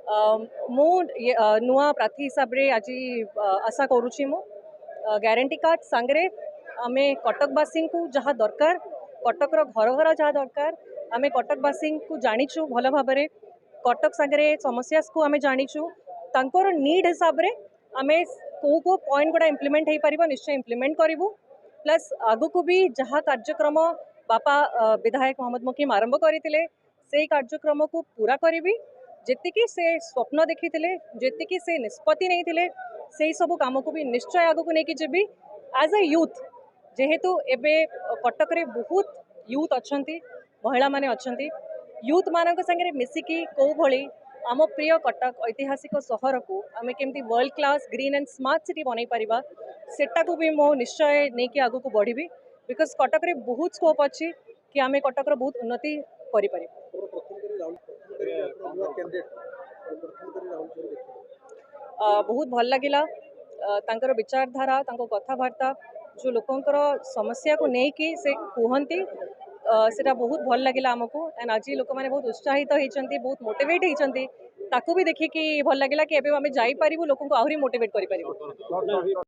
मु नुआ प्रार्थी हिसाब रे आज आशा करुच्ची मु ग्यारंटी कार्ड सांगरे आमे कटकवासी को जहाँ दरकार कटकर घर घर जहाँ दरकार आमे कटकवासी को जानीचु भल भाव कटक सांगरे समस्या को आमे जानीचु तांकर नीड हिसाब रे आमे को पॉइंट गुड़ा इम्प्लीमेंट हो पार निश्चय इम्प्लीमेंट करूँ प्लस आगु को भी जहाँ कार्यक्रम बापा विधायक मोहम्मद मुकीम आरंभ करते से कार्यक्रम को पूरा करी जेतिकी से स्वप्न देखी जेतिकी से निष्पत्ति नहीं से सब काम को भी निश्चय आगु को लेकिन जीवी एज ए यूथ जेहेतु एबे कटक रे बहुत यूथ अच्छा महिला माने अच्छा यूथ मानक संगे मिसिकी कौ भली आम प्रिय कटक ऐतिहासिक सहर को आम केमती world class green and smart city बनई पारिबा सेटा को भी मो निश्चय नहीं कि आगु को बढ़ी बिकॉज कटक रे बहुत स्कोप अच्छी कि आम कटक बहुत उन्नति करि पारि। बहुत भल लगिला तांकर विचारधारा कथबार्ता जो लोकंकर समस्या को लेकिन से कहती सेटा बहुत भल लगिला आमको एंड आज लोक मैंने बहुत उत्साहित होती बहुत मोटिवेट होती ताकू भी देखिकी भल लगिला कि एबे आमे जाई पारिबु लोक को आहुरी मोटिवेट करि पारिबु।